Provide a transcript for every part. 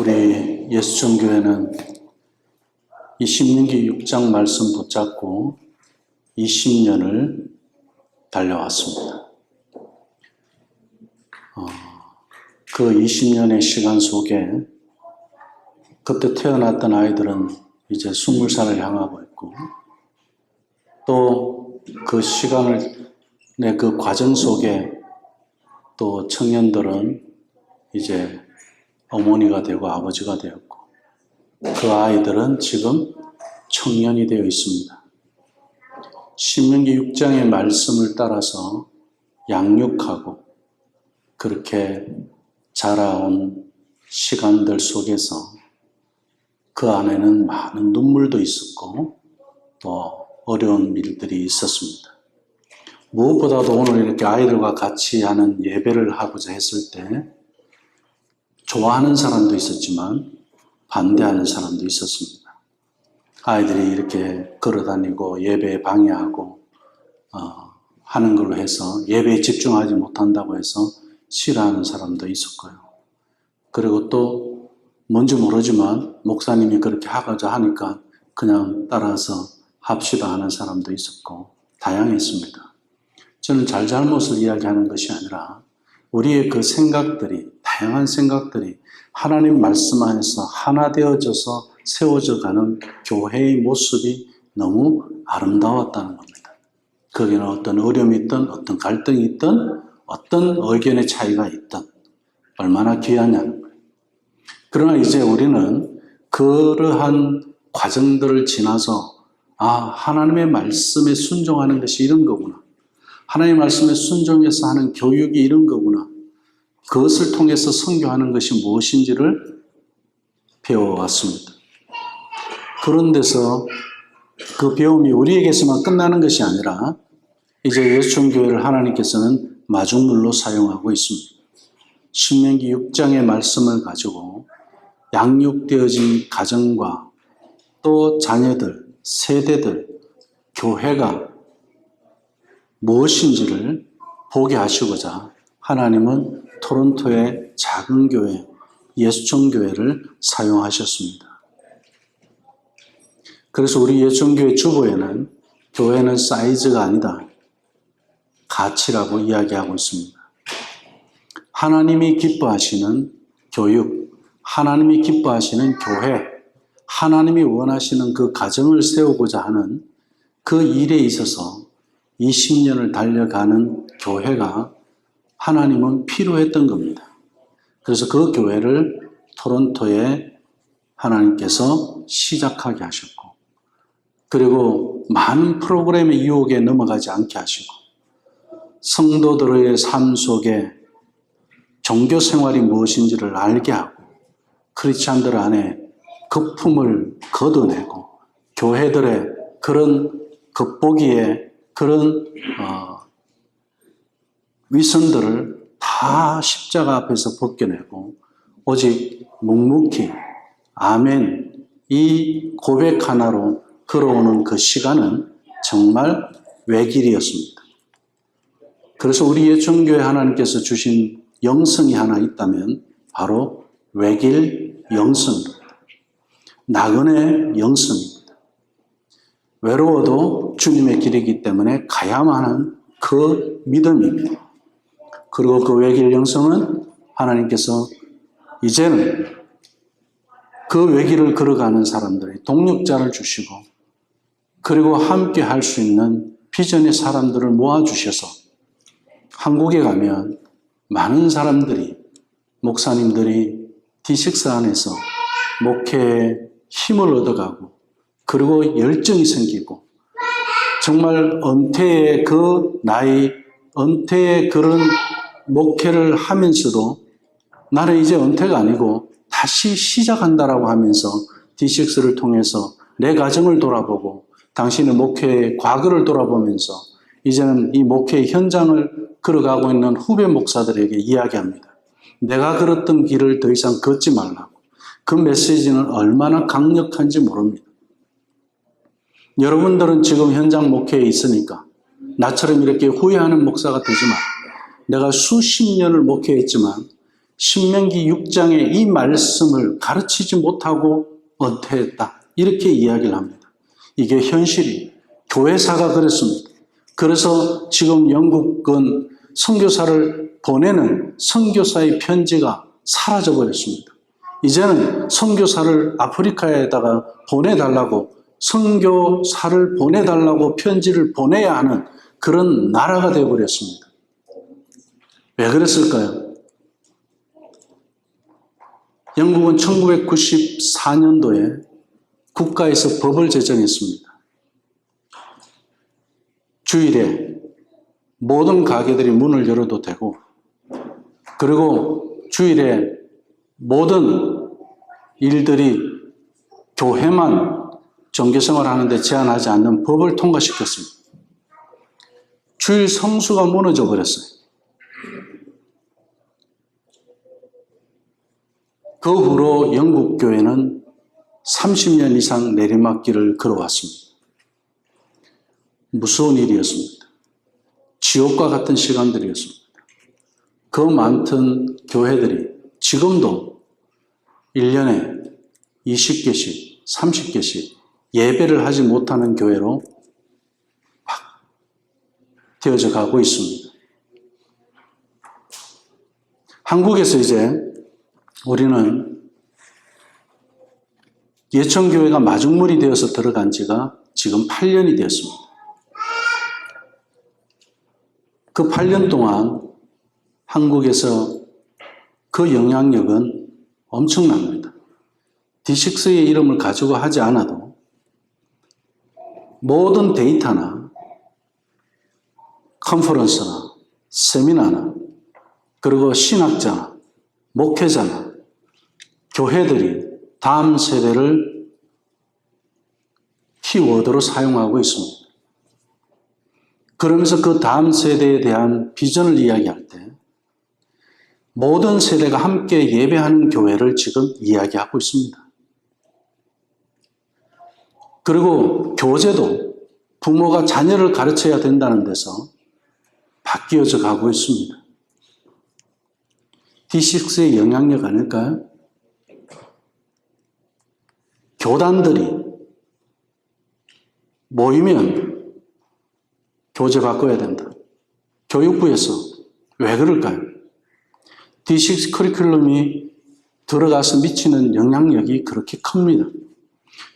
우리 예수정교회는 이 신명기 6장 말씀 붙잡고 20년을 달려왔습니다. 그 20년의 시간 속에 그때 태어났던 아이들은 이제 20살을 향하고 있고, 또 그 시간을 그 과정 속에 또 청년들은 이제 어머니가 되고 아버지가 되었고, 그 아이들은 지금 청년이 되어 있습니다. 신명기 6장의 말씀을 따라서 양육하고 그렇게 자라온 시간들 속에서 그 안에는 많은 눈물도 있었고 또 어려운 일들이 있었습니다. 무엇보다도 오늘 이렇게 아이들과 같이 하는 예배를 하고자 했을 때 좋아하는 사람도 있었지만 반대하는 사람도 있었습니다. 아이들이 이렇게 걸어다니고 예배에 방해하고 하는 걸로 해서 예배에 집중하지 못한다고 해서 싫어하는 사람도 있었고요. 그리고 또 뭔지 모르지만 목사님이 그렇게 하고자 하니까 그냥 따라서 합시다 하는 사람도 있었고 다양했습니다. 저는 잘잘못을 이야기하는 것이 아니라 우리의 그 생각들이, 다양한 생각들이 하나님 말씀 안에서 하나 되어져서 세워져 가는 교회의 모습이 너무 아름다웠다는 겁니다. 거기는 어떤 어려움이 있든 어떤 갈등이 있든 어떤 의견의 차이가 있든 얼마나 귀하냐는 거예요. 그러나 이제 우리는 그러한 과정들을 지나서 하나님의 말씀에 순종하는 것이 이런 거구나. 하나님의 말씀에 순종해서 하는 교육이 이런 거구나. 그것을 통해서 선교하는 것이 무엇인지를 배워왔습니다. 그런 데서 그 배움이 우리에게서만 끝나는 것이 아니라 이제 예수정교회를 하나님께서는 마중물로 사용하고 있습니다. 신명기 6장의 말씀을 가지고 양육되어진 가정과 또 자녀들, 세대들, 교회가 무엇인지를 보게 하시고자 하나님은 토론토의 작은 교회, 예수정교회를 사용하셨습니다. 그래서 우리 예수정교회 주보에는 교회는 사이즈가 아니다, 가치라고 이야기하고 있습니다. 하나님이 기뻐하시는 교육, 하나님이 기뻐하시는 교회, 하나님이 원하시는 그 가정을 세우고자 하는 그 일에 있어서 20년을 달려가는 교회가 하나님은 필요했던 겁니다. 그래서 그 교회를 토론토에 하나님께서 시작하게 하셨고, 그리고 많은 프로그램의 유혹에 넘어가지 않게 하시고, 성도들의 삶 속에 종교 생활이 무엇인지를 알게 하고, 크리스찬들 안에 거품을 걷어내고, 교회들의 그런 겉보기에 그런 위선들을 다 십자가 앞에서 벗겨내고 오직 묵묵히 아멘 이 고백 하나로 걸어오는 그 시간은 정말 외길이었습니다. 그래서 우리 예수정교회 하나님께서 주신 영성이 하나 있다면 바로 외길 영성입니다. 나그네 영성입니다. 외로워도 주님의 길이기 때문에 가야만 하는 그 믿음입니다. 그리고 그 외길 영성은 하나님께서 이제는 그 외길을 걸어가는 사람들의 동력자를 주시고, 그리고 함께 할 수 있는 비전의 사람들을 모아주셔서 한국에 가면 많은 사람들이, 목사님들이 D6 안에서 목회에 힘을 얻어가고, 그리고 열정이 생기고, 정말 은퇴의 그 나이, 은퇴의 그런 목회를 하면서도 나는 이제 은퇴가 아니고 다시 시작한다라고 하면서 D6를 통해서 내 가정을 돌아보고 당신의 목회의 과거를 돌아보면서 이제는 이 목회의 현장을 걸어가고 있는 후배 목사들에게 이야기합니다. 내가 걸었던 길을 더 이상 걷지 말라고. 그 메시지는 얼마나 강력한지 모릅니다. 여러분들은 지금 현장 목회에 있으니까 나처럼 이렇게 후회하는 목사가 되지 마. 내가 수십 년을 목회했지만 신명기 6장의 이 말씀을 가르치지 못하고 은퇴했다. 이렇게 이야기를 합니다. 이게 현실이 교회사가 그랬습니다. 그래서 지금 영국은 선교사를 보내는 선교사의 편지가 사라져 버렸습니다. 이제는 선교사를 아프리카에다가 보내달라고, 선교사를 보내달라고 편지를 보내야 하는 그런 나라가 되어버렸습니다. 왜 그랬을까요? 영국은 1994년도에 국가에서 법을 제정했습니다. 주일에 모든 가게들이 문을 열어도 되고, 그리고 주일에 모든 일들이 교회만 종교생활 하는데 제한하지 않는 법을 통과시켰습니다. 주일 성수가 무너져 버렸어요. 그 후로 영국 교회는 30년 이상 내리막길을 걸어왔습니다. 무서운 일이었습니다. 지옥과 같은 시간들이었습니다. 그 많던 교회들이 지금도 1년에 20개씩, 30개씩 예배를 하지 못하는 교회로 막 되어져 가고 있습니다. 한국에서 이제 우리는 예천교회가 마중물이 되어서 들어간 지가 지금 8년이 되었습니다. 그 8년 동안 한국에서 그 영향력은 엄청납니다. D6의 이름을 가지고 하지 않아도 모든 데이터나 컨퍼런스나 세미나나 그리고 신학자나 목회자나 교회들이 다음 세대를 키워드로 사용하고 있습니다. 그러면서 그 다음 세대에 대한 비전을 이야기할 때 모든 세대가 함께 예배하는 교회를 지금 이야기하고 있습니다. 그리고 교재도 부모가 자녀를 가르쳐야 된다는 데서 바뀌어져 가고 있습니다. D6의 영향력 아닐까요? 교단들이 모이면 교재 바꿔야 된다. 교육부에서 왜 그럴까요? D6 커리큘럼이 들어가서 미치는 영향력이 그렇게 큽니다.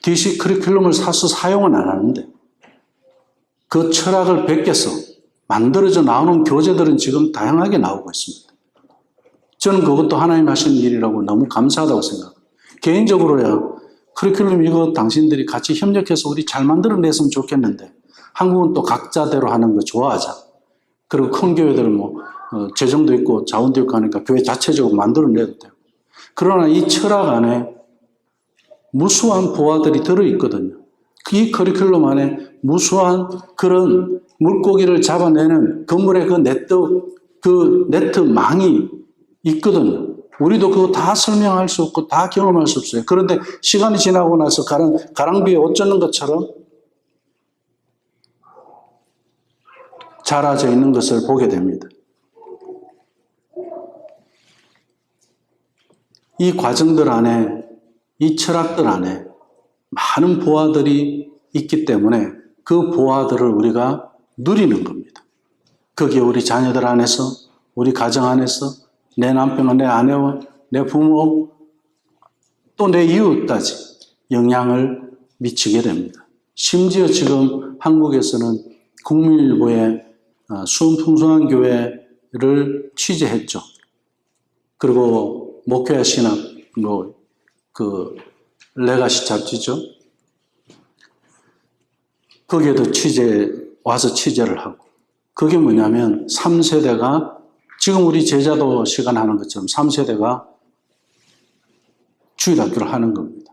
D6 커리큘럼을 사서 사용은 안 하는데 그 철학을 베껴서 만들어져 나오는 교재들은 지금 다양하게 나오고 있습니다. 저는 그것도 하나님 하시는 일이라고 너무 감사하다고 생각합니다. 개인적으로야 커리큘럼 이거 당신들이 같이 협력해서 우리 잘 만들어냈으면 좋겠는데 한국은 또 각자대로 하는 거 좋아하자. 그리고 큰 교회들은 재정도 있고 자원도 있고 하니까 교회 자체적으로 만들어내도 되고. 그러나 이 철학 안에 무수한 보화들이 들어있거든요. 이 커리큘럼 안에 무수한 그런 물고기를 잡아내는 그물의 그 네트망이 있거든요. 우리도 그거 다 설명할 수 없고 다 경험할 수 없어요. 그런데 시간이 지나고 나서 가랑비에 옷 젖는 것처럼 자라져 있는 것을 보게 됩니다. 이 과정들 안에, 이 철학들 안에 많은 보화들이 있기 때문에 그 보화들을 우리가 누리는 겁니다. 그게 우리 자녀들 안에서, 우리 가정 안에서, 내 남편과 내 아내와 내 부모, 또 내 이웃까지 영향을 미치게 됩니다. 심지어 지금 한국에서는 국민일보에 수음풍성한 교회를 취재했죠. 그리고 목회와 신학, 레가시 잡지죠. 거기에도 와서 취재를 하고. 그게 뭐냐면 3세대가 지금 우리 제자도 시간 하는 것처럼 3세대가 주일학교를 하는 겁니다.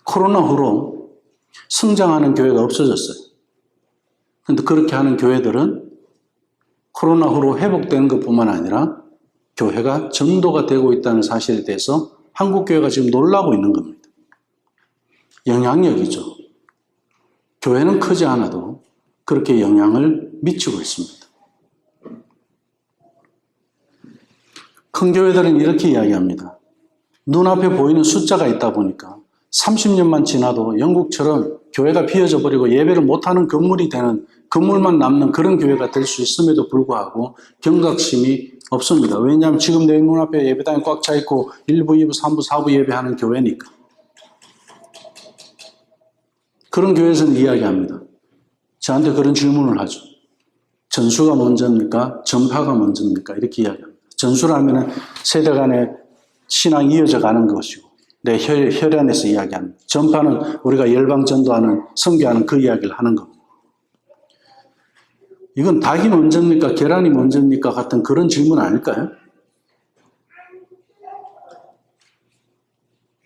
코로나 후로 성장하는 교회가 없어졌어요. 그런데 그렇게 하는 교회들은 코로나 후로 회복되는 것뿐만 아니라 교회가 전도가 되고 있다는 사실에 대해서 한국 교회가 지금 놀라고 있는 겁니다. 영향력이죠. 교회는 크지 않아도 그렇게 영향을 미치고 있습니다. 큰 교회들은 이렇게 이야기합니다. 눈앞에 보이는 숫자가 있다 보니까 30년만 지나도 영국처럼 교회가 비어져 버리고 예배를 못하는 건물이 되는, 건물만 남는 그런 교회가 될 수 있음에도 불구하고 경각심이 없습니다. 왜냐하면 지금 내 눈앞에 예배당이 꽉 차 있고 1부, 2부, 3부, 4부 예배하는 교회니까. 그런 교회에서는 이야기합니다. 저한테 그런 질문을 하죠. 전수가 먼저입니까? 전파가 먼저입니까? 이렇게 이야기합니다. 전수라면 세대 간의 신앙이 이어져 가는 것이고 내 혈연에서 이야기하는, 전파는 우리가 열방전도하는, 선교하는 그 이야기를 하는 겁니다. 이건 닭이 먼저입니까? 계란이 먼저입니까? 같은 그런 질문 아닐까요?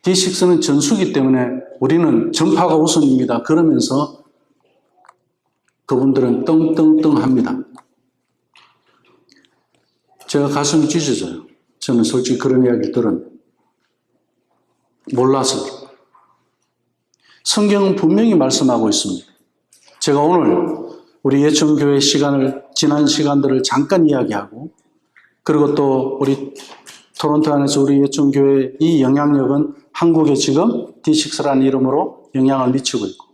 D6는 전수기 때문에 우리는 전파가 우선입니다. 그러면서 그분들은 떵떵떵합니다. 제가 가슴이 찢어져요. 저는 솔직히 그런 이야기를 들었는데 몰라서. 성경은 분명히 말씀하고 있습니다. 제가 오늘 우리 예천교회 시간을, 지난 시간들을 잠깐 이야기하고, 그리고 또 우리 토론토 안에서 우리 예천교회 이 영향력은 한국에 지금 D6라는 이름으로 영향을 미치고 있고,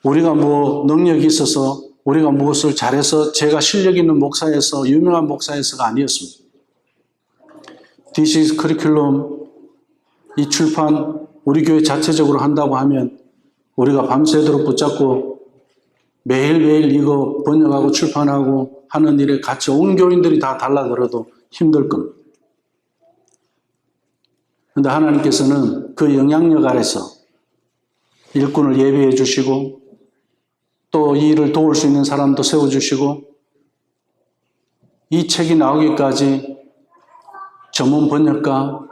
우리가 뭐 능력이 있어서, 우리가 무엇을 잘해서 제가 실력 있는 목사에서, 유명한 목사에서가 아니었습니다. D6 커리큘럼 이 출판 우리 교회 자체적으로 한다고 하면 우리가 밤새도록 붙잡고 매일매일 이거 번역하고 출판하고 하는 일에 같이 온 교인들이 다 달라들어도 힘들 겁니다. 그런데 하나님께서는 그 영향력 아래서 일꾼을 예비해 주시고 또 이 일을 도울 수 있는 사람도 세워주시고 이 책이 나오기까지 전문 번역가,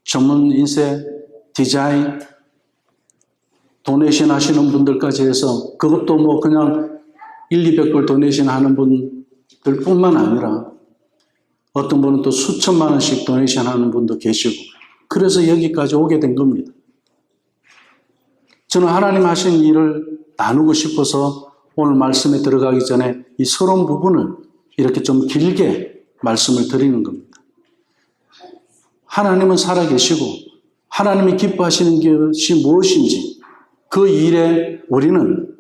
전문 인쇄, 디자인, 도네이션 하시는 분들까지 해서 그것도 뭐 그냥 1,200불 도네이션 하는 분들 뿐만 아니라 어떤 분은 또 수천만 원씩 도네이션 하는 분도 계시고 그래서 여기까지 오게 된 겁니다. 저는 하나님 하신 일을 나누고 싶어서 오늘 말씀에 들어가기 전에 이 서론 부분을 이렇게 좀 길게 말씀을 드리는 겁니다. 하나님은 살아계시고 하나님이 기뻐하시는 것이 무엇인지 그 일에 우리는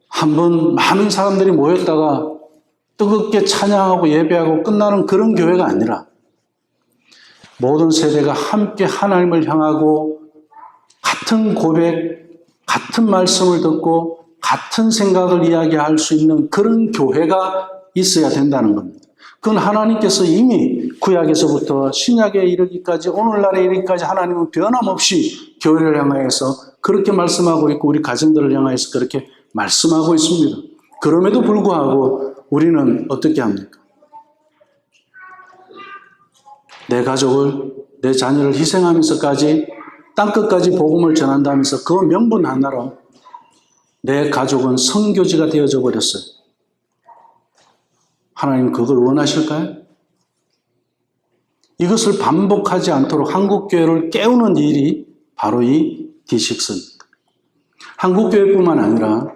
한번 많은 사람들이 모였다가 뜨겁게 찬양하고 예배하고 끝나는 그런 교회가 아니라 모든 세대가 함께 하나님을 향하고 같은 고백, 같은 말씀을 듣고 같은 생각을 이야기할 수 있는 그런 교회가 있어야 된다는 겁니다. 그건 하나님께서 이미 구약에서부터 신약에 이르기까지 오늘날에 이르기까지 하나님은 변함없이 교회를 향하여서 그렇게 말씀하고 있고 우리 가정들을 향하여서 그렇게 말씀하고 있습니다. 그럼에도 불구하고 우리는 어떻게 합니까? 내 가족을, 내 자녀를 희생하면서까지 땅끝까지 복음을 전한다면서 그 명분 하나로 내 가족은 선교지가 되어져 버렸어요. 하나님 그걸 원하실까요? 이것을 반복하지 않도록 한국교회를 깨우는 일이 바로 이 D6입니다. 한국교회뿐만 아니라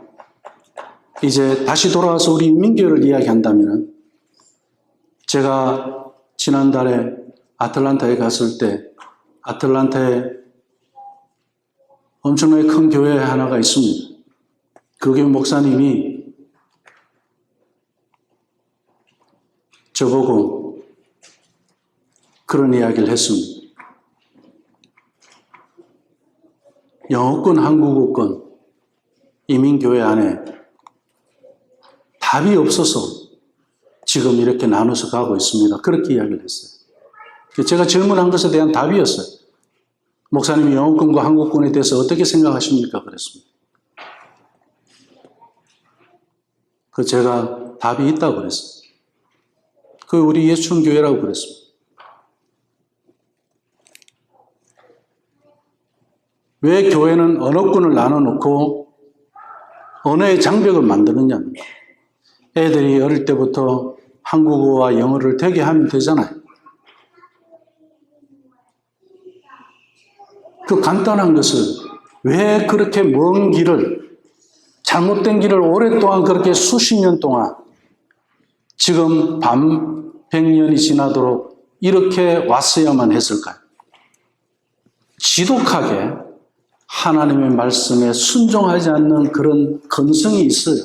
이제 다시 돌아와서 우리 인민교회를 이야기한다면 제가 지난달에 아틀란타에 갔을 때 아틀란타에 엄청나게 큰 교회 하나가 있습니다. 그 교회 목사님이 저보고 그런 이야기를 했습니다. 영어권, 한국어권, 이민교회 안에 답이 없어서 지금 이렇게 나눠서 가고 있습니다. 그렇게 이야기를 했어요. 제가 질문한 것에 대한 답이었어요. 목사님이 영어권과 한국권에 대해서 어떻게 생각하십니까? 그랬습니다. 제가 답이 있다고 그랬어요. 그 우리 예수교회라고 그랬습니다. 왜 교회는 언어권을 나눠놓고 언어의 장벽을 만드느냐면 애들이 어릴 때부터 한국어와 영어를 되게 하면 되잖아요. 그 간단한 것을 왜 그렇게 먼 길을, 잘못된 길을 오랫동안 그렇게 수십 년 동안 지금 밤 100년이 지나도록 이렇게 왔어야만 했을까요? 지독하게 하나님의 말씀에 순종하지 않는 그런 근성이 있어요.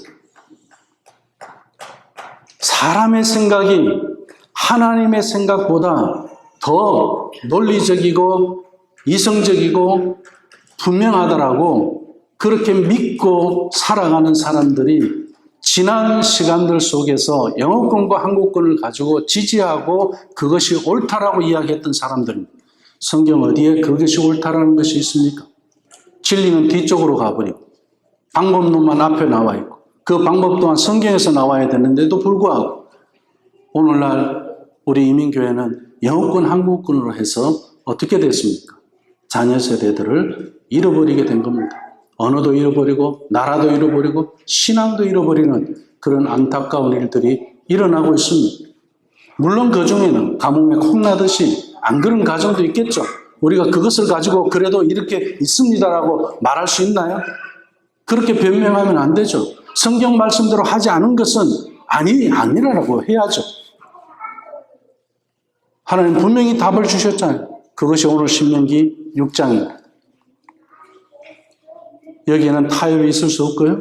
사람의 생각이 하나님의 생각보다 더 논리적이고 이성적이고 분명하더라고 그렇게 믿고 살아가는 사람들이 지난 시간들 속에서 영어권과 한국권을 가지고 지지하고 그것이 옳다라고 이야기했던 사람들입니다. 성경 어디에 그것이 옳다라는 것이 있습니까? 진리는 뒤쪽으로 가버리고 방법론만 앞에 나와 있고 그 방법 또한 성경에서 나와야 되는데도 불구하고 오늘날 우리 이민교회는 영어권 한국권으로 해서 어떻게 됐습니까? 자녀 세대들을 잃어버리게 된 겁니다. 언어도 잃어버리고 나라도 잃어버리고 신앙도 잃어버리는 그런 안타까운 일들이 일어나고 있습니다. 물론 그 중에는 가뭄에 콩나듯이 안 그런 가정도 있겠죠. 우리가 그것을 가지고 그래도 이렇게 있습니다라고 말할 수 있나요? 그렇게 변명하면 안 되죠. 성경 말씀대로 하지 않은 것은 아니라고 해야죠. 하나님 분명히 답을 주셨잖아요. 그것이 오늘 신명기 6장입니다. 여기에는 타협이 있을 수 없고요.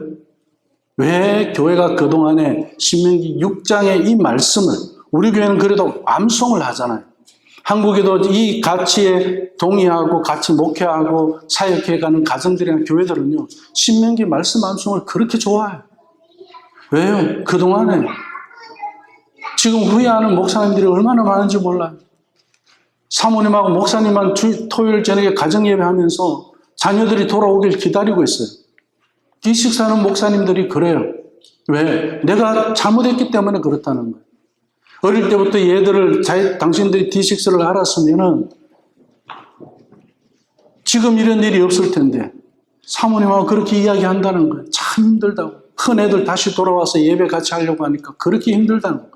왜 교회가 그동안에 신명기 6장의 이 말씀을 우리 교회는 그래도 암송을 하잖아요. 한국에도 이 가치에 동의하고 같이 목회하고 사역해가는 가정들이나 교회들은요. 신명기 말씀 암송을 그렇게 좋아해요. 왜요? 그동안에 지금 후회하는 목사님들이 얼마나 많은지 몰라요. 사모님하고 목사님만 토요일 저녁에 가정예배하면서 자녀들이 돌아오길 기다리고 있어요. 뒤식사는 목사님들이 그래요. 왜? 내가 잘못했기 때문에 그렇다는 거예요. 어릴 때부터 얘들을 당신들이 뒤식사를 알았으면은 지금 이런 일이 없을 텐데 사모님하고 그렇게 이야기한다는 거예요. 참 힘들다고. 큰 애들 다시 돌아와서 예배 같이 하려고 하니까 그렇게 힘들다는 거예요.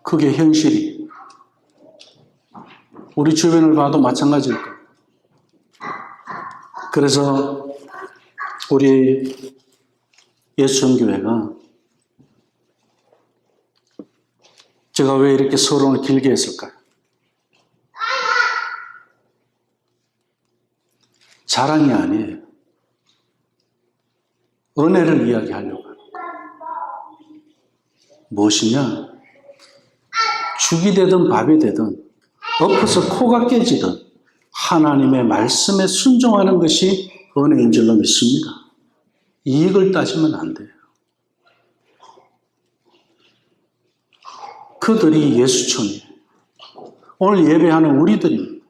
그게 현실이. 우리 주변을 봐도 마찬가지일 거예요. 그래서 우리 예수전교회가 제가 왜 이렇게 서론을 길게 했을까요? 자랑이 아니에요. 은혜를 이야기하려고 합니다. 무엇이냐? 죽이 되든 밥이 되든 엎어서 코가 깨지든 하나님의 말씀에 순종하는 것이 은혜인 줄로 믿습니다. 이익을 따지면 안 돼요. 그들이 예수촌이에요. 오늘 예배하는 우리들입니다.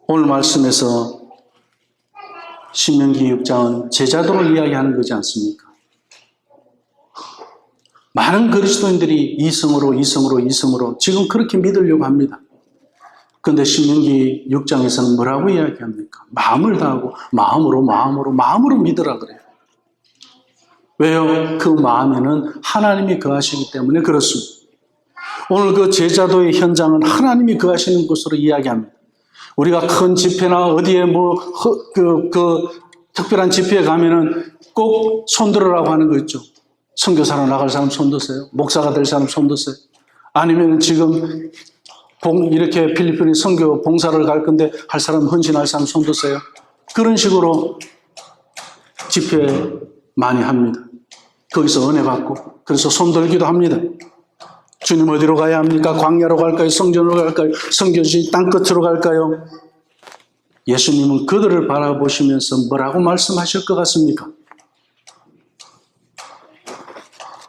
오늘 말씀에서 신명기 6장은 제자도를 이야기하는 거지 않습니까? 많은 그리스도인들이 이성으로 지금 그렇게 믿으려고 합니다. 그런데 신명기 6장에서는 뭐라고 이야기합니까? 마음을 다하고 마음으로 믿으라 그래요. 왜요? 그 마음에는 하나님이 거하시기 때문에 그렇습니다. 오늘 그 제자도의 현장은 하나님이 거하시는 곳으로 이야기합니다. 우리가 큰 집회나 어디에 특별한 집회에 가면은 꼭 손들으라고 하는 거 있죠. 선교사로 나갈 사람 손드세요. 목사가 될 사람 손드세요. 아니면 지금 이렇게 필리핀에 선교 봉사를 갈 건데 할 사람 헌신할 사람 손드세요. 그런 식으로 집회 많이 합니다. 거기서 은혜 받고 그래서 손들기도 합니다. 주님 어디로 가야 합니까? 광야로 갈까요? 성전으로 갈까요? 성교지 땅끝으로 갈까요? 예수님은 그들을 바라보시면서 뭐라고 말씀하실 것 같습니까?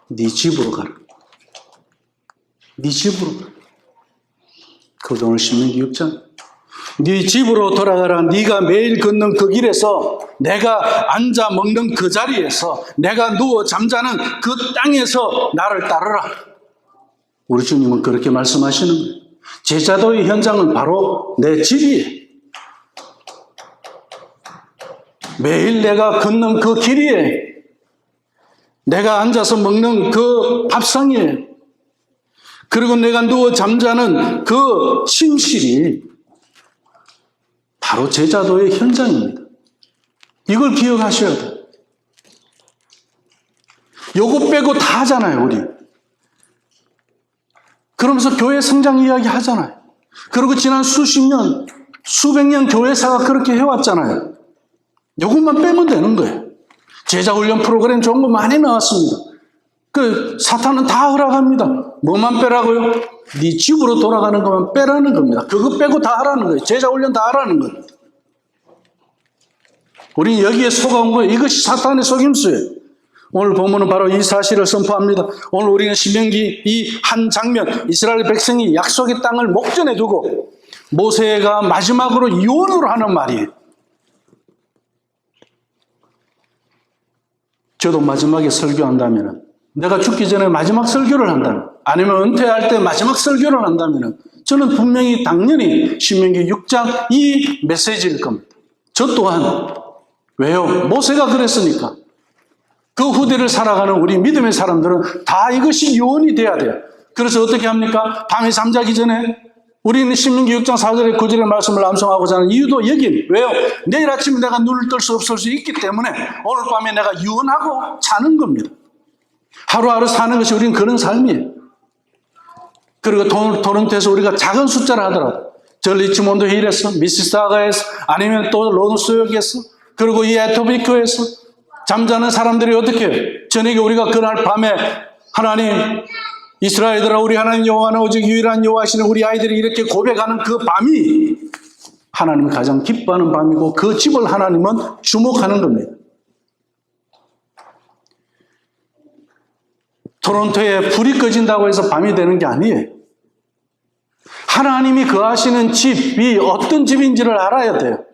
네 집으로 가라. 네 집으로 가라. 그것도 오늘 신명기 6장. 네 집으로 돌아가라. 네가 매일 걷는 그 길에서 내가 앉아 먹는 그 자리에서 내가 누워 잠자는 그 땅에서 나를 따르라. 우리 주님은 그렇게 말씀하시는 거예요. 제자도의 현장은 바로 내 집이에요. 매일 내가 걷는 그 길이에요. 내가 앉아서 먹는 그 밥상이에요. 그리고 내가 누워 잠자는 그 침실이 바로 제자도의 현장입니다. 이걸 기억하셔야 돼요. 요거 빼고 다 하잖아요, 우리. 그러면서 교회 성장 이야기 하잖아요. 그리고 지난 수십 년, 수백 년 교회사가 그렇게 해왔잖아요. 요것만 빼면 되는 거예요. 제자훈련 프로그램 좋은 거 많이 나왔습니다. 사탄은 다 허락합니다. 뭐만 빼라고요? 네 집으로 돌아가는 것만 빼라는 겁니다. 그거 빼고 다 하라는 거예요. 제자훈련 다 하라는 거예요. 우리는 여기에 속아온 거예요. 이것이 사탄의 속임수예요. 오늘 본문은 바로 이 사실을 선포합니다. 오늘 우리는 신명기 이 한 장면, 이스라엘 백성이 약속의 땅을 목전에 두고 모세가 마지막으로 유언으로 하는 말이에요. 저도 마지막에 설교한다면, 내가 죽기 전에 마지막 설교를 한다면, 아니면 은퇴할 때 마지막 설교를 한다면, 저는 분명히 당연히 신명기 6장 이 메시지일 겁니다. 저 또한. 왜요? 모세가 그랬으니까. 그 후대를 살아가는 우리 믿음의 사람들은 다 이것이 유언이 돼야 돼요. 그래서 어떻게 합니까? 밤에 잠자기 전에 우리는 신명기 6장 4절의 9절의 말씀을 암송하고자 하는 이유도 여기. 왜요? 내일 아침에 내가 눈을 뜰 수 없을 수 있기 때문에 오늘 밤에 내가 유언하고 자는 겁니다. 하루하루 사는 것이 우리는 그런 삶이에요. 그리고 토론토에서 우리가 작은 숫자를 하더라도 저 리치몬드 힐에서, 미시사가에서, 아니면 또 로노스역에서, 그리고 이 에토비크에서 잠자는 사람들이 어떻게 해요? 저녁에 우리가 그날 밤에 하나님, 이스라엘들아 우리 하나님 여호와는 오직 유일한 여호와시는 우리 아이들이 이렇게 고백하는 그 밤이 하나님이 가장 기뻐하는 밤이고 그 집을 하나님은 주목하는 겁니다. 토론토에 불이 꺼진다고 해서 밤이 되는 게 아니에요. 하나님이 거하시는 집이 어떤 집인지를 알아야 돼요.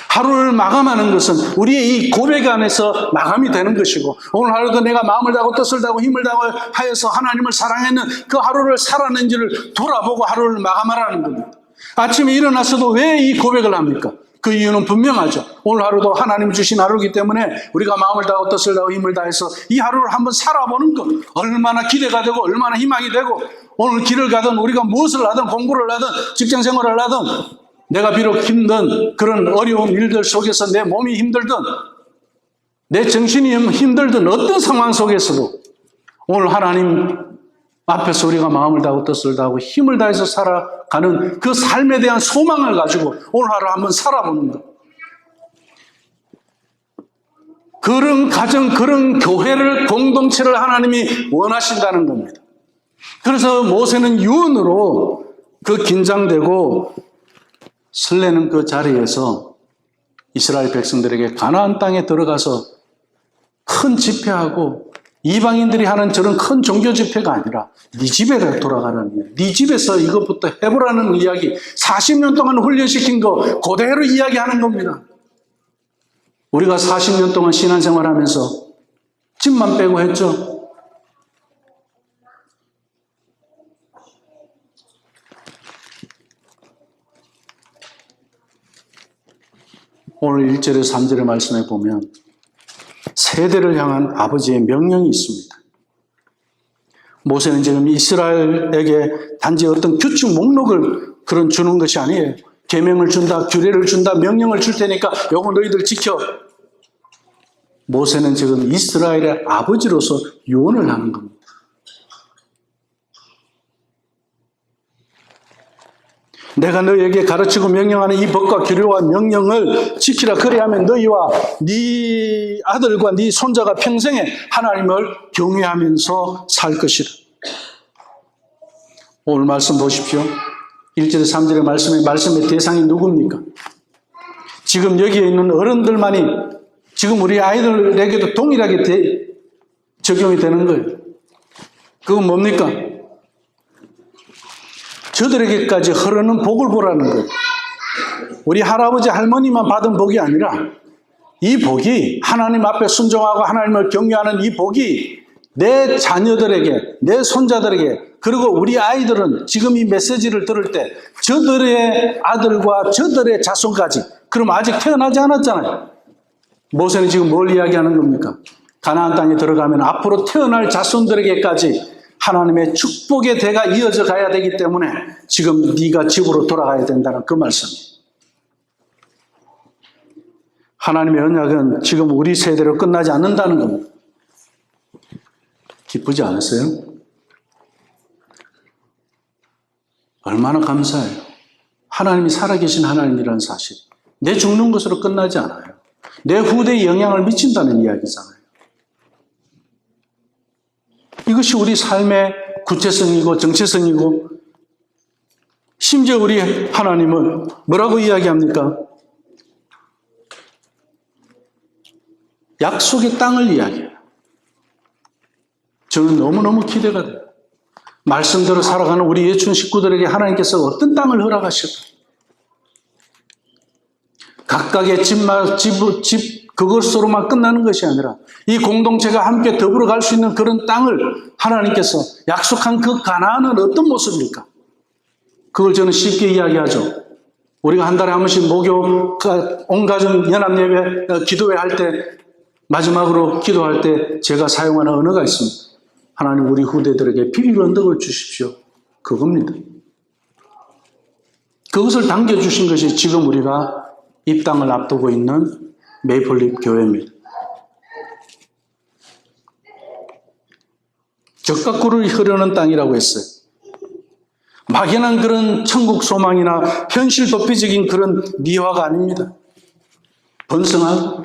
하루를 마감하는 것은 우리의 이 고백 안에서 마감이 되는 것이고, 오늘 하루도 내가 마음을 다하고 뜻을 다하고 힘을 다하고 하여서 하나님을 사랑하는 그 하루를 살았는지를 돌아보고 하루를 마감하라는 겁니다. 아침에 일어나서도 왜 이 고백을 합니까? 그 이유는 분명하죠. 오늘 하루도 하나님 주신 하루이기 때문에 우리가 마음을 다하고 뜻을 다하고 힘을 다해서 이 하루를 한번 살아보는 것, 얼마나 기대가 되고 얼마나 희망이 되고, 오늘 길을 가든 우리가 무엇을 하든 공부를 하든 직장 생활을 하든 내가 비록 힘든 그런 어려운 일들 속에서 내 몸이 힘들든 내 정신이 힘들든 어떤 상황 속에서도 오늘 하나님 앞에서 우리가 마음을 다하고 뜻을 다하고 힘을 다해서 살아가는 그 삶에 대한 소망을 가지고 오늘 하루 한번 살아보는 것. 그런 가정, 그런 교회를, 공동체를 하나님이 원하신다는 겁니다. 그래서 모세는 유언으로 그 긴장되고 설레는 그 자리에서 이스라엘 백성들에게 가나안 땅에 들어가서 큰 집회하고, 이방인들이 하는 저런 큰 종교 집회가 아니라 네 집에 돌아가라는 이야기, 네 집에서 이것부터 해보라는 이야기, 40년 동안 훈련시킨 거 그대로 이야기하는 겁니다. 우리가 40년 동안 신앙생활하면서 집만 빼고 했죠. 오늘 1절에서 3절의 말씀에 보면 세대를 향한 아버지의 명령이 있습니다. 모세는 지금 이스라엘에게 단지 어떤 규칙 목록을 그런 주는 것이 아니에요. 계명을 준다, 규례를 준다, 명령을 줄 테니까 요거 너희들 지켜. 모세는 지금 이스라엘의 아버지로서 유언을 하는 겁니다. 내가 너희에게 가르치고 명령하는 이 법과 규례와 명령을 지키라. 그래야만 너희와 네 아들과 네 손자가 평생에 하나님을 경외하면서 살 것이라. 오늘 말씀 보십시오. 1절에 3절의 말씀의 대상이 누굽니까? 지금 여기에 있는 어른들만이 지금 우리 아이들에게도 동일하게 적용이 되는 거예요. 그건 뭡니까? 저들에게까지 흐르는 복을 보라는 거예요. 우리 할아버지 할머니만 받은 복이 아니라 이 복이, 하나님 앞에 순종하고 하나님을 경외하는 이 복이 내 자녀들에게, 내 손자들에게, 그리고 우리 아이들은 지금 이 메시지를 들을 때 저들의 아들과 저들의 자손까지, 그럼 아직 태어나지 않았잖아요. 모세는 지금 뭘 이야기하는 겁니까? 가나안 땅에 들어가면 앞으로 태어날 자손들에게까지 하나님의 축복의 대가 이어져 가야 되기 때문에 지금 네가 집으로 돌아가야 된다는 그 말씀이에요. 하나님의 언약은 지금 우리 세대로 끝나지 않는다는 겁니다. 기쁘지 않으세요? 얼마나 감사해요. 하나님이 살아계신 하나님이라는 사실. 내 죽는 것으로 끝나지 않아요. 내 후대에 영향을 미친다는 이야기잖아요. 이것이 우리 삶의 구체성이고 정체성이고, 심지어 우리 하나님은 뭐라고 이야기합니까? 약속의 땅을 이야기해요. 저는 너무너무 기대가 돼요. 말씀대로 살아가는 우리 예춘 식구들에게 하나님께서 어떤 땅을 허락하실까? 각각의 집 그것으로만 끝나는 것이 아니라 이 공동체가 함께 더불어 갈 수 있는 그런 땅을 하나님께서 약속한 그 가나안은 어떤 모습일까? 그걸 저는 쉽게 이야기하죠. 우리가 한 달에 한 번씩 목요 온 가정 연합예배 기도회 할 때, 마지막으로 기도할 때 제가 사용하는 언어가 있습니다. 하나님, 우리 후대들에게 비밀 언덕을 주십시오. 그겁니다. 그것을 당겨주신 것이 지금 우리가 입당을 앞두고 있는 메이플립 교회입니다. 적과 꿀이 흐르는 땅이라고 했어요. 막연한 그런 천국 소망이나 현실 도피적인 그런 미화가 아닙니다. 번성하고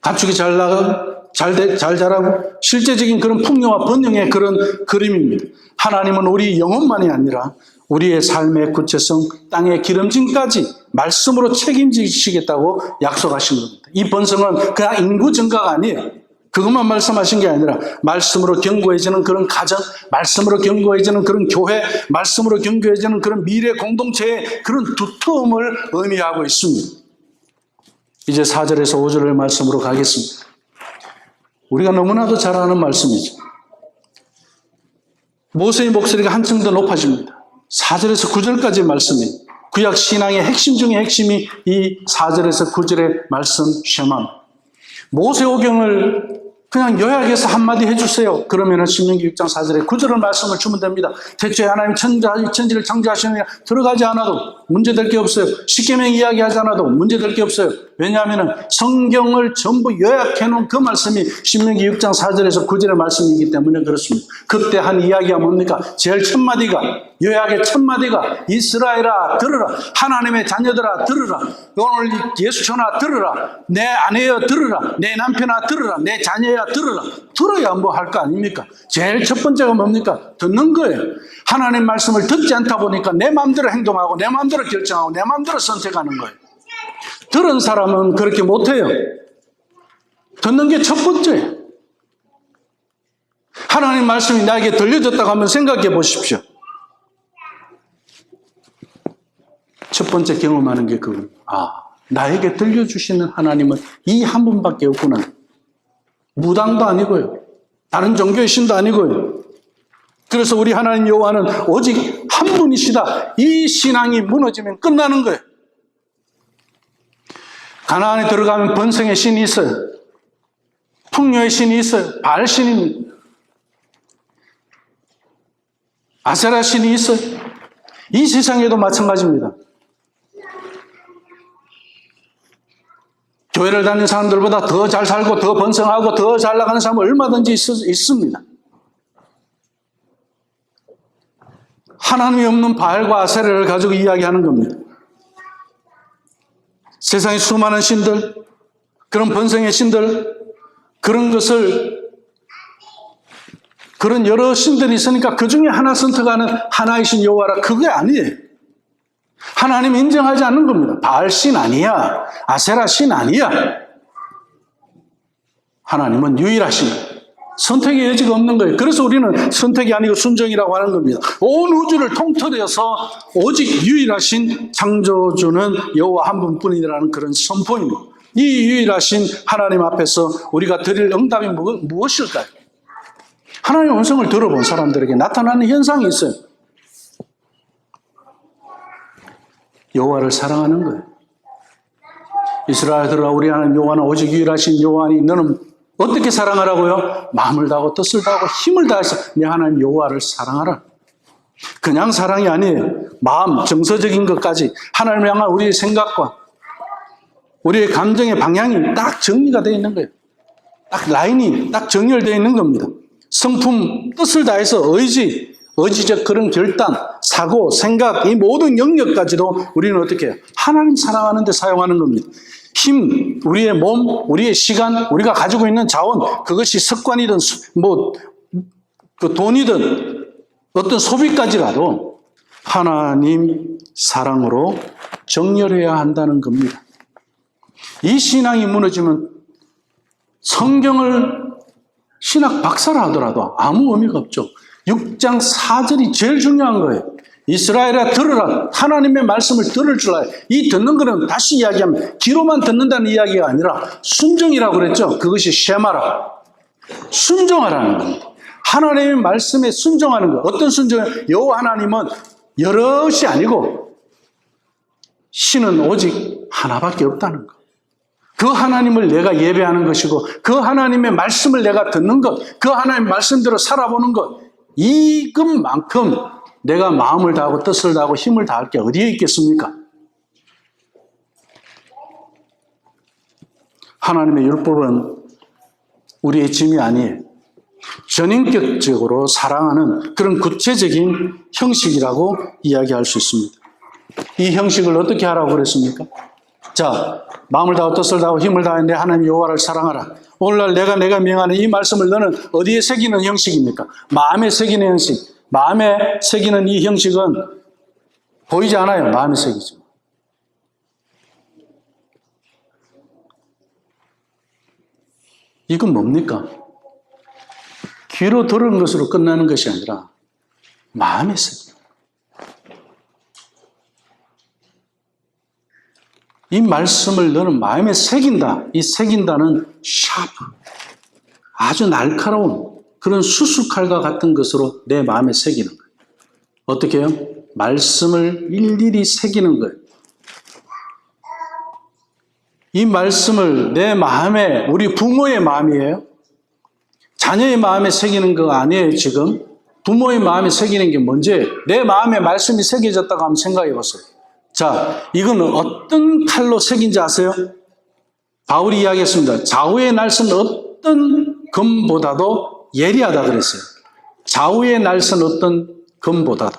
가축이 잘 나가고 잘 자라고 실제적인 그런 풍요와 번영의 그런 그림입니다. 하나님은 우리 영혼만이 아니라 우리의 삶의 구체성, 땅의 기름짐까지 말씀으로 책임지시겠다고 약속하신 겁니다. 이 번성은 그냥 인구 증가가 아니에요. 그것만 말씀하신 게 아니라 말씀으로 견고해지는 그런 가정, 말씀으로 견고해지는 그런 교회, 말씀으로 견고해지는 그런 미래 공동체의 그런 두터움을 의미하고 있습니다. 이제 4절에서 5절의 말씀으로 가겠습니다. 우리가 너무나도 잘 아는 말씀이죠. 모세의 목소리가 한층 더 높아집니다. 4절에서 9절까지의 말씀이, 구약 신앙의 핵심 중의 핵심이 이 4절에서 9절의 말씀 쉐마. 모세오경을 그냥 요약해서 한마디 해주세요. 그러면은 신명기 6장 4절에 9절의 말씀을 주면 됩니다. 대초에 하나님 천지를 창조하시느냐 들어가지 않아도 문제될 게 없어요. 십계명 이야기하지 않아도 문제될 게 없어요. 왜냐하면 성경을 전부 요약해 놓은 그 말씀이 신명기 6장 4절에서 9절의 말씀이기 때문에 그렇습니다. 그때 한 이야기가 뭡니까? 제일 첫 마디가, 요약의 첫 마디가 이스라엘아 들으라, 하나님의 자녀들아 들으라, 오늘 예수천아 들으라, 내 아내여 들으라, 내 남편아 들으라, 내 자녀야 들으라. 들어야 뭐 할 거 아닙니까? 제일 첫 번째가 뭡니까? 듣는 거예요. 하나님 말씀을 듣지 않다 보니까 내 마음대로 행동하고 내 마음대로 결정하고 내 마음대로 선택하는 거예요. 들은 사람은 그렇게 못해요. 듣는 게 첫 번째예요. 하나님 말씀이 나에게 들려졌다고 한번 생각해 보십시오. 첫 번째 경험하는 게 그건, 나에게 들려주시는 하나님은 이 한 분밖에 없구나. 무당도 아니고요, 다른 종교의 신도 아니고요. 그래서 우리 하나님 여호와는 오직 한 분이시다. 이 신앙이 무너지면 끝나는 거예요. 가나안에 들어가면 번성의 신이 있어요. 풍요의 신이 있어요. 바알 신입니다. 아세라 신이 있어요. 이 세상에도 마찬가지입니다. 교회를 다니는 사람들보다 더 잘 살고 더 번성하고 더 잘 나가는 사람은 얼마든지 있습니다. 하나님이 없는 바알과 아세라를 가지고 이야기하는 겁니다. 세상에 수많은 신들, 그런 번성의 신들, 그런 것을, 그런 여러 신들이 있으니까 그 중에 하나 선택하는 하나의 신 여호와라, 그게 아니에요. 하나님 인정하지 않는 겁니다. 바알 신 아니야. 아세라 신 아니야. 하나님은 유일하신 거예요. 선택의 여지가 없는 거예요. 그래서 우리는 선택이 아니고 순종이라고 하는 겁니다. 온 우주를 통틀어서 오직 유일하신 창조주는 여호와 한 분뿐이라는 그런 선포입니다. 이 유일하신 하나님 앞에서 우리가 드릴 응답이 무엇일까요? 하나님의 음성을 들어본 사람들에게 나타나는 현상이 있어요. 여호와를 사랑하는 거예요. 이스라엘들아, 우리 하나님 여호와는 오직 유일하신 여호와니 너는 어떻게 사랑하라고요? 마음을 다하고 뜻을 다하고 힘을 다해서 내 하나님 여호와를 사랑하라. 그냥 사랑이 아니에요. 마음, 정서적인 것까지 하나님을 향한 우리의 생각과 우리의 감정의 방향이 딱 정리가 되어 있는 거예요. 딱 라인이 딱 정렬되어 있는 겁니다. 성품, 뜻을 다해서 의지적 그런 결단, 사고, 생각, 이 모든 영역까지도 우리는 어떻게 해요? 하나님 사랑하는 데 사용하는 겁니다. 힘, 우리의 몸, 우리의 시간, 우리가 가지고 있는 자원, 그것이 습관이든 그 돈이든 어떤 소비까지라도 하나님 사랑으로 정렬해야 한다는 겁니다. 이 신앙이 무너지면 성경을 신학 박사라 하더라도 아무 의미가 없죠. 6장 4절이 제일 중요한 거예요. 이스라엘아 들으라. 하나님의 말씀을 들을 줄 알아요. 이 듣는 거는 다시 이야기하면 귀로만 듣는다는 이야기가 아니라 순종이라고 그랬죠. 그것이 쉐마라. 순종하라는 겁니다. 하나님의 말씀에 순종하는 거. 어떤 순종이에요? 여호와 하나님은 여럿이 아니고 신은 오직 하나밖에 없다는 거. 그 하나님을 내가 예배하는 것이고 그 하나님의 말씀을 내가 듣는 것, 그 하나님의 말씀대로 살아보는 것, 이것만큼 내가 마음을 다하고 뜻을 다하고 힘을 다할 게 어디에 있겠습니까? 하나님의 율법은 우리의 짐이 아니에요. 전인격적으로 사랑하는 그런 구체적인 형식이라고 이야기할 수 있습니다. 이 형식을 어떻게 하라고 그랬습니까? 자, 마음을 다하고 뜻을 다하고 힘을 다하여 내 하나님 여호와를 사랑하라. 오늘날 내가 명하는 이 말씀을 너는 어디에 새기는 형식입니까? 마음에 새기는 형식. 마음에 새기는 이 형식은 보이지 않아요. 마음에 새기죠. 이건 뭡니까? 귀로 들은 것으로 끝나는 것이 아니라 마음에 새기는. 이 말씀을 너는 마음에 새긴다. 이 새긴다는 샤프, 아주 날카로운 그런 수술칼과 같은 것으로 내 마음에 새기는 거예요. 어떻게 해요? 말씀을 일일이 새기는 거예요. 이 말씀을 내 마음에, 우리 부모의 마음이에요. 자녀의 마음에 새기는 거 아니에요, 지금. 부모의 마음에 새기는 게 뭔지, 내 마음에 말씀이 새겨졌다고 한번 생각해 보세요. 자, 이거는 어떤 칼로 새긴지 아세요? 바울이 이야기했습니다. 좌우의 날선 어떤 검보다도 예리하다 그랬어요. 좌우의 날선 어떤 검보다도.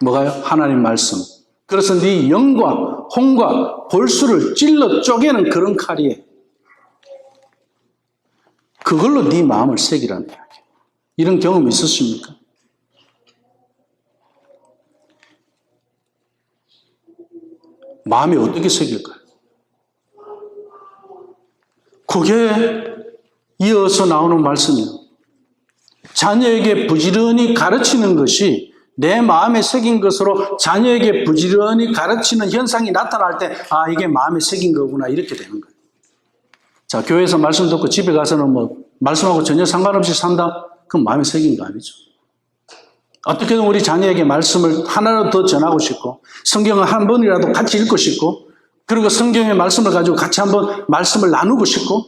뭐가요? 하나님 말씀. 그래서 네 영과 혼과 골수를 찔러 쪼개는 그런 칼이에요. 그걸로 네 마음을 새기라는 이야기예요. 이런 경험 있으십니까? 마음이 어떻게 새길까요? 그게 이어서 나오는 말씀이에요. 자녀에게 부지런히 가르치는 것이 내 마음에 새긴 것으로 자녀에게 부지런히 가르치는 현상이 나타날 때, 아, 이게 마음에 새긴 거구나, 이렇게 되는 거예요. 자, 교회에서 말씀 듣고 집에 가서는 말씀하고 전혀 상관없이 산다? 그건 마음에 새긴 거 아니죠. 어떻게든 우리 자녀에게 말씀을 하나라도 더 전하고 싶고, 성경을 한 번이라도 같이 읽고 싶고, 그리고 성경의 말씀을 가지고 같이 한번 말씀을 나누고 싶고,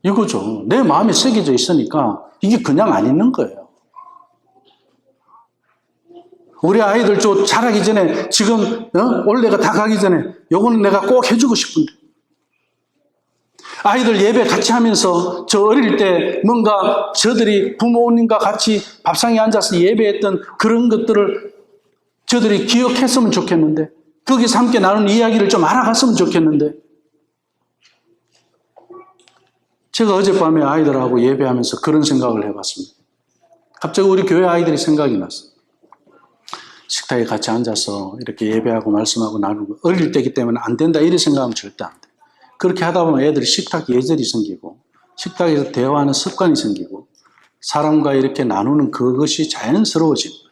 이거죠. 내 마음에 새겨져 있으니까 이게 그냥 안 있는 거예요. 우리 아이들 좀 자라기 전에, 지금 올해가 다 가기 전에 요거는 내가 꼭 해주고 싶은데, 아이들 예배 같이 하면서 저 어릴 때 뭔가 저들이 부모님과 같이 밥상에 앉아서 예배했던 그런 것들을 저들이 기억했으면 좋겠는데, 거기서 함께 나눈 이야기를 좀 알아갔으면 좋겠는데, 제가 어젯밤에 아이들하고 예배하면서 그런 생각을 해봤습니다. 갑자기 우리 교회 아이들이 생각이 났어요. 식탁에 같이 앉아서 이렇게 예배하고 말씀하고 나누고, 어릴 때이기 때문에 안 된다 이런 생각하면 절대 안 돼. 그렇게 하다 보면 애들이 식탁 예절이 생기고, 식탁에서 대화하는 습관이 생기고, 사람과 이렇게 나누는 그것이 자연스러워지는 거예요.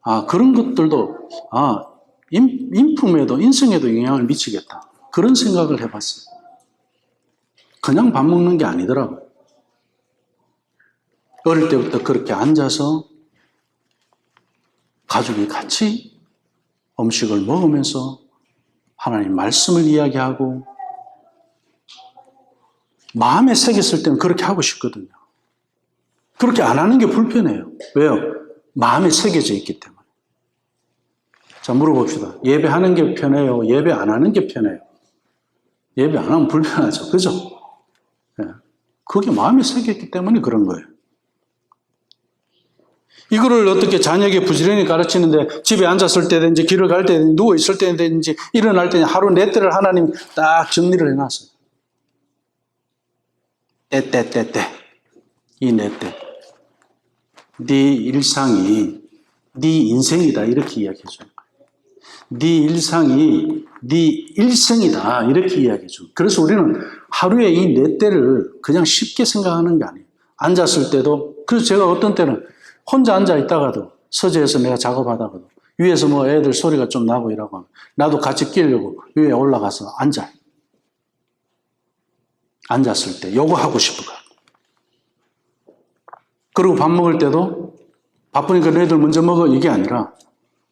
아, 그런 것들도, 인품에도, 인성에도 영향을 미치겠다. 그런 생각을 해봤어요. 그냥 밥 먹는 게 아니더라고요. 어릴 때부터 그렇게 앉아서 가족이 같이 음식을 먹으면서 하나님 말씀을 이야기하고, 마음에 새겼을 때는 그렇게 하고 싶거든요. 그렇게 안 하는 게 불편해요. 왜요? 마음에 새겨져 있기 때문에. 자, 물어봅시다. 예배하는 게 편해요? 예배 안 하는 게 편해요? 예배 안 하면 불편하죠. 그죠? 예. 그게 마음에 새겼기 때문에 그런 거예요. 이거를 어떻게 자녀에게 부지런히 가르치는데 집에 앉았을 때든지 길을 갈 때든지 누워있을 때든지 일어날 때든지 하루 네 때를 하나님이 딱 정리를 해놨어요. 때. 이 네 때. 네 일상이 네 인생이다 이렇게 이야기해 주는 거예요. 네 일상이 네 일생이다 이렇게 이야기해 주는 거예요. 그래서 우리는 하루에 이 네 때를 그냥 쉽게 생각하는 게 아니에요. 앉았을 때도 그래서 제가 어떤 때는 혼자 앉아 있다가도 서재에서 내가 작업하다가도 위에서 뭐 애들 소리가 좀 나고 이러고 하면 나도 같이 끼려고 위에 올라가서 앉아요. 앉았을 때 요거 하고 싶어가. 그리고 밥 먹을 때도 바쁘니까 너희들 먼저 먹어 이게 아니라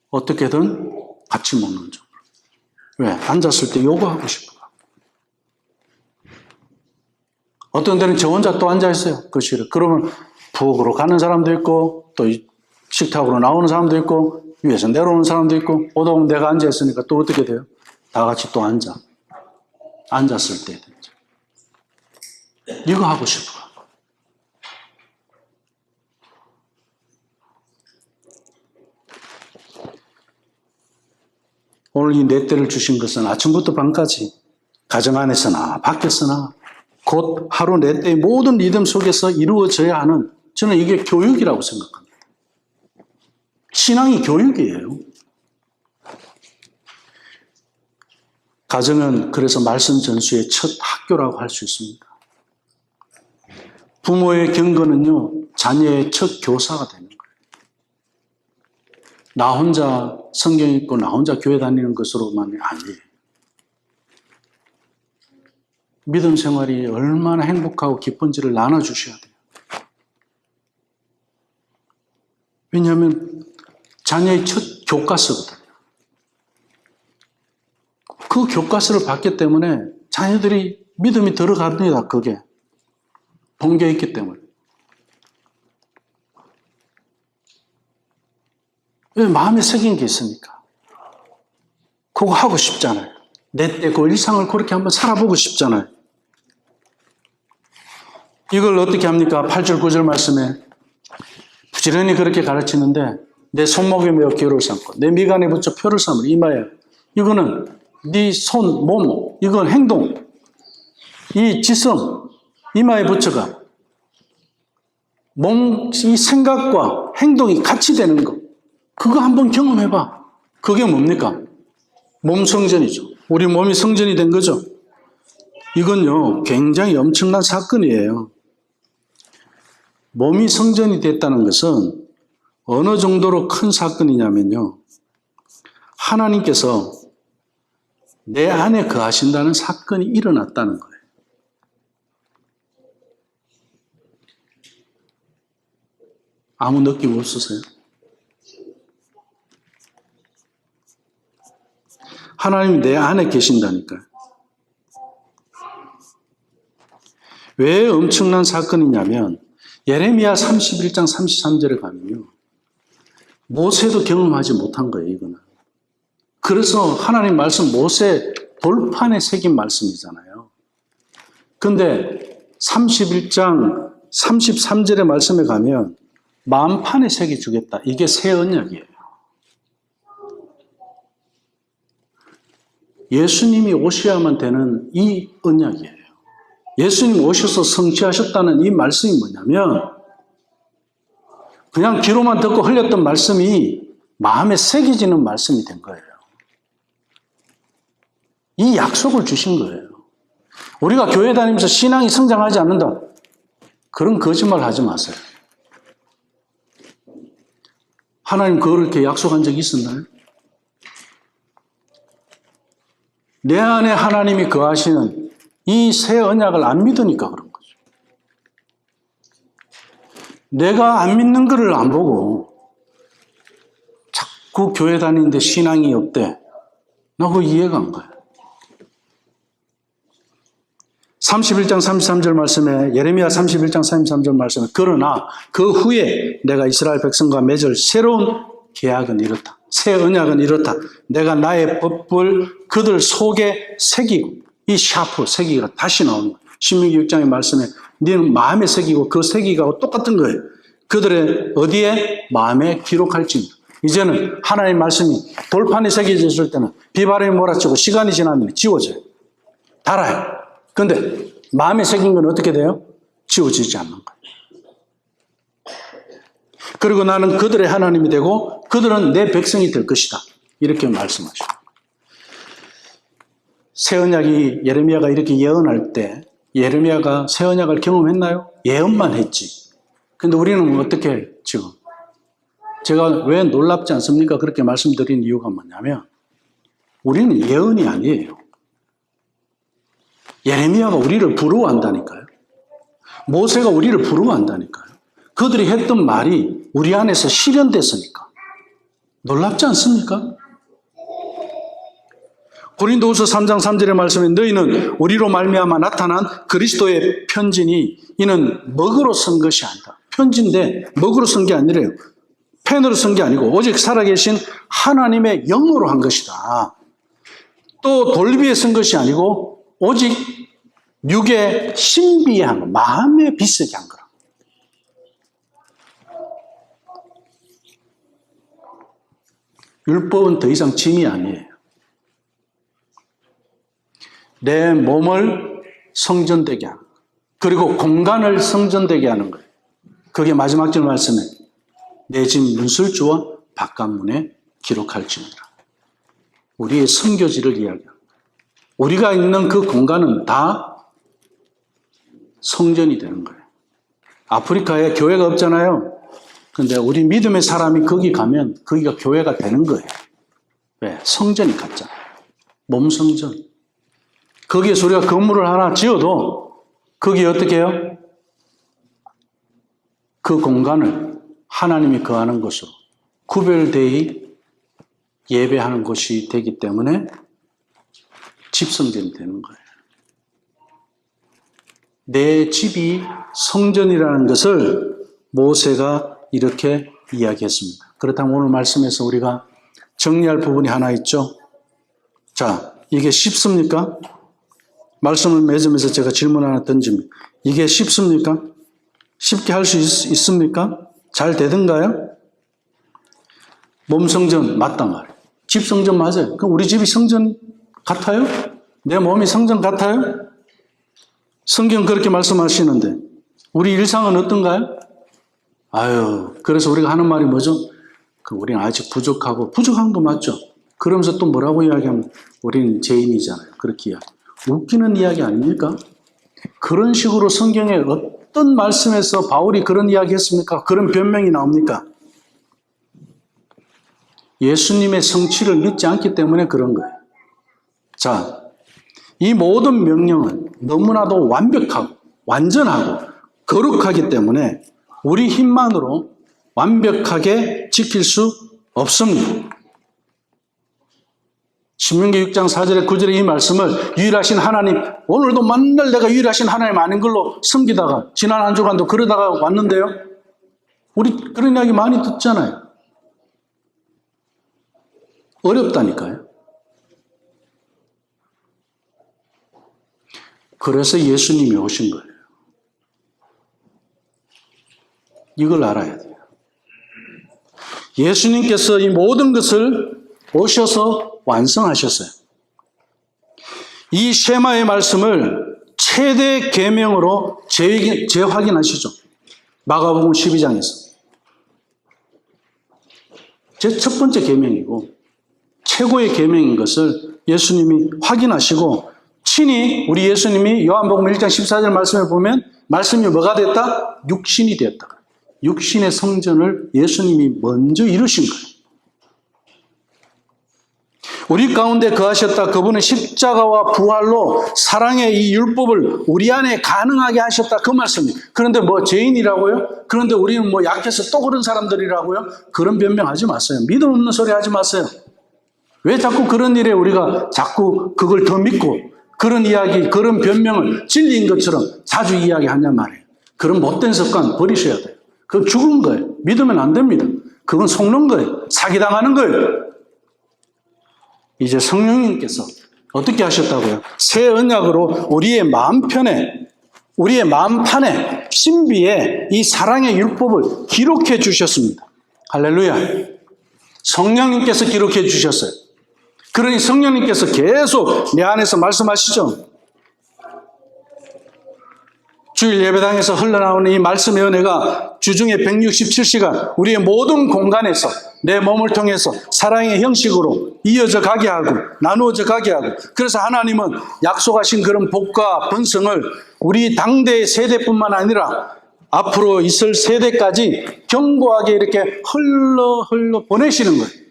어떻게든 같이 먹는 쪽으로. 왜? 앉았을 때 요거 하고 싶어가. 어떤 데는 저 혼자 또 앉아있어요. 그 시를. 그러면 부엌으로 가는 사람도 있고 또 식탁으로 나오는 사람도 있고 위에서 내려오는 사람도 있고 오다 보면 내가 앉아있으니까 또 어떻게 돼요? 다 같이 또 앉아. 앉았을 때 이거 하고 싶어. 오늘 이 네 때를 주신 것은 아침부터 밤까지 가정 안에서나 밖에서나 곧 하루 네 때의 모든 리듬 속에서 이루어져야 하는 저는 이게 교육이라고 생각합니다. 신앙이 교육이에요. 가정은 그래서 말씀 전수의 첫 학교라고 할 수 있습니다. 부모의 경건은요, 자녀의 첫 교사가 되는 거예요. 나 혼자 성경 읽고 나 혼자 교회 다니는 것으로만 아니에요. 믿음 생활이 얼마나 행복하고 기쁜지를 나눠주셔야 돼요. 왜냐하면 자녀의 첫 교과서거든요. 그 교과서를 받기 때문에 자녀들이 믿음이 들어갑니다. 그게 본게 있기 때문에. 왜 마음에 새긴 게 있으니까. 그거 하고 싶잖아요. 내 때 그 일상을 그렇게 한번 살아보고 싶잖아요. 이걸 어떻게 합니까? 8절 9절 말씀에 부지런히 그렇게 가르치는데 내 손목에 메어 기호를 삼고 내 미간에 붙여 표를 삼으라 이마에. 이거는 네 손, 몸, 이건 행동. 이 지성, 이마에 붙여가. 몸, 이 생각과 행동이 같이 되는 거. 그거 한번 경험해봐. 그게 뭡니까? 몸 성전이죠. 우리 몸이 성전이 된 거죠. 이건요, 굉장히 엄청난 사건이에요. 몸이 성전이 됐다는 것은 어느 정도로 큰 사건이냐면요. 하나님께서 내 안에 거하신다는 사건이 일어났다는 거예요. 아무 느낌 없으세요? 하나님이 내 안에 계신다니까요. 왜 엄청난 사건이냐면 예레미야 31장 33절에 가면요. 모세도 경험하지 못한 거예요, 이거는. 그래서 하나님 말씀 모세 돌판에 새긴 말씀이잖아요. 근데 31장 33절의 말씀에 가면 만판에 새겨주겠다. 이게 새 언약이에요. 예수님이 오셔야만 되는 이 언약이에요. 예수님 오셔서 성취하셨다는 이 말씀이 뭐냐면 그냥 귀로만 듣고 흘렸던 말씀이 마음에 새겨지는 말씀이 된 거예요. 이 약속을 주신 거예요. 우리가 교회 다니면서 신앙이 성장하지 않는다. 그런 거짓말 하지 마세요. 하나님 그렇게 약속한 적이 있었나요? 내 안에 하나님이 거하시는 이 새 언약을 안 믿으니까 그런 거죠. 내가 안 믿는 거를 안 보고 자꾸 교회 다니는데 신앙이 없대. 나 그거 이해가 안 가요. 31장 33절 말씀에 예레미야 31장 33절 말씀에 그러나 그 후에 내가 이스라엘 백성과 맺을 새로운 계약은 이렇다. 새 언약은 이렇다. 내가 나의 법을 그들 속에 새기고, 이 샤프, 새기가 다시 나오는 거예요. 신명기 6장의 말씀에 너는 마음에 새기고 그 새기가 똑같은 거예요. 그들의 어디에? 마음에 기록할지니라. 이제는 하나님의 말씀이 돌판에 새겨졌을 때는 비바람이 몰아치고 시간이 지나면 지워져요. 달아요. 그런데 마음에 새긴 건 어떻게 돼요? 지워지지 않는 거예요. 그리고 나는 그들의 하나님이 되고 그들은 내 백성이 될 것이다. 이렇게 말씀하시고. 새 언약이 예레미야가 이렇게 예언할 때 예레미야가 새 언약을 경험했나요? 예언만 했지. 근데 우리는 어떻게 지금? 제가 왜 놀랍지 않습니까? 그렇게 말씀드린 이유가 뭐냐면 우리는 예언이 아니에요. 예레미야가 우리를 부러워한다니까요. 모세가 우리를 부러워한다니까요. 그들이 했던 말이 우리 안에서 실현됐으니까. 놀랍지 않습니까? 고린도후서 3장 3절의 말씀에 너희는 우리로 말미암아 나타난 그리스도의 편지니 이는 먹으로 쓴 것이 아니다. 편지인데 먹으로 쓴 게 아니래요. 펜으로 쓴 게 아니고 오직 살아계신 하나님의 영으로 한 것이다. 또 돌비에 쓴 것이 아니고 오직 육의 신비에 한 거, 마음에 비싸게 한 거라. 율법은 더 이상 짐이 아니에요. 내 몸을 성전되게 하는 거예요. 그리고 공간을 성전되게 하는 거예요. 그게 마지막 절 말씀에 내 집 문술 주어 바깥문에 기록할지니라. 우리의 선교지를 이야기합니다. 우리가 있는 그 공간은 다 성전이 되는 거예요. 아프리카에 교회가 없잖아요. 근데 우리 믿음의 사람이 거기 가면 거기가 교회가 되는 거예요. 왜? 성전이 같잖아요. 몸 성전. 거기에서 우리가 건물을 하나 지어도 거기에 어떻게 해요? 그 공간을 하나님이 거하는 곳으로 구별되어 예배하는 곳이 되기 때문에 집성전이 되는 거예요. 내 집이 성전이라는 것을 모세가 이렇게 이야기했습니다. 그렇다면 오늘 말씀에서 우리가 정리할 부분이 하나 있죠. 자, 이게 쉽습니까? 말씀을 맺으면서 제가 질문 하나 던집니다. 이게 쉽습니까? 쉽게 할 수 있습니까? 잘 되던가요? 몸 성전 맞단 말이에요. 집 성전 맞아요. 그럼 우리 집이 성전 같아요? 내 몸이 성전 같아요? 성경 그렇게 말씀하시는데 우리 일상은 어떤가요? 그래서 우리가 하는 말이 뭐죠? 우리는 아직 부족하고 부족한 거 맞죠? 그러면서 또 뭐라고 이야기하면 우리는 죄인이잖아요. 그렇게 이야기. 웃기는 이야기 아닙니까? 그런 식으로 성경에 어떤 말씀에서 바울이 그런 이야기 했습니까? 그런 변명이 나옵니까? 예수님의 성취를 믿지 않기 때문에 그런 거예요. 자, 이 모든 명령은 너무나도 완벽하고 완전하고 거룩하기 때문에 우리 힘만으로 완벽하게 지킬 수 없습니다. 신명기 6장 4절에 9절에 이 말씀을 유일하신 하나님, 오늘도 만날 내가 유일하신 하나님 아닌 걸로 섬기다가 지난 한 주간도 그러다가 왔는데요. 우리 그런 이야기 많이 듣잖아요. 어렵다니까요. 그래서 예수님이 오신 거예요. 이걸 알아야 돼요. 예수님께서 이 모든 것을 오셔서 완성하셨어요. 이 쉐마의 말씀을 최대 계명으로 재확인하시죠. 마가복음 12장에서. 제 첫 번째 계명이고 최고의 계명인 것을 예수님이 확인하시고 친히 우리 예수님이 요한복음 1장 14절 말씀에 보면 말씀이 뭐가 됐다? 육신이 되었다. 육신의 성전을 예수님이 먼저 이루신 거예요. 우리 가운데 거하셨다. 그분은 십자가와 부활로 사랑의 이 율법을 우리 안에 가능하게 하셨다. 그 말씀이에요. 그런데 뭐 죄인이라고요? 그런데 우리는 뭐 약해서 또 그런 사람들이라고요? 그런 변명하지 마세요. 믿음 없는 소리 하지 마세요. 왜 자꾸 그런 일에 우리가 자꾸 그걸 더 믿고 그런 이야기, 그런 변명을 진리인 것처럼 자주 이야기하냔 말이에요. 그런 못된 습관 버리셔야 돼요. 그건 죽은 거예요. 믿으면 안 됩니다. 그건 속는 거예요. 사기당하는 거예요. 이제 성령님께서 어떻게 하셨다고요? 새 언약으로 우리의 마음편에, 우리의 마음판에, 신비에 이 사랑의 율법을 기록해 주셨습니다. 할렐루야. 성령님께서 기록해 주셨어요. 그러니 성령님께서 계속 내 안에서 말씀하시죠. 주일 예배당에서 흘러나오는 이 말씀의 은혜가 주중에 167시간 우리의 모든 공간에서 내 몸을 통해서 사랑의 형식으로 이어져 가게 하고 나누어져 가게 하고, 그래서 하나님은 약속하신 그런 복과 번성을 우리 당대의 세대뿐만 아니라 앞으로 있을 세대까지 견고하게 이렇게 흘러 보내시는 거예요.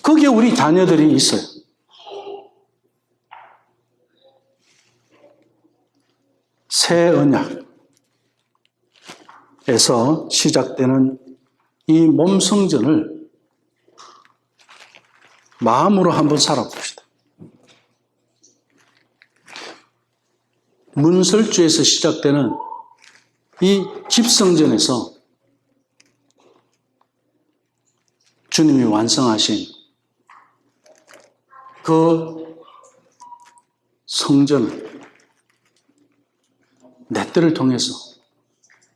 거기에 우리 자녀들이 있어요. 새 언약에서 시작되는 이 몸성전을 마음으로 한번 살아봅시다. 문설주에서 시작되는 이 집성전에서 주님이 완성하신 그 성전을 내 때를 통해서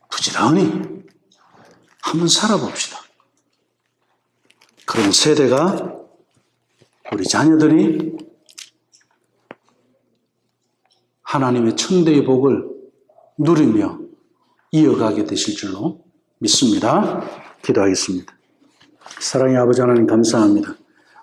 부지런히 한번 살아봅시다. 그런 세대가, 우리 자녀들이 하나님의 천대의 복을 누리며 이어가게 되실 줄로 믿습니다. 기도하겠습니다. 사랑의 아버지 하나님 감사합니다.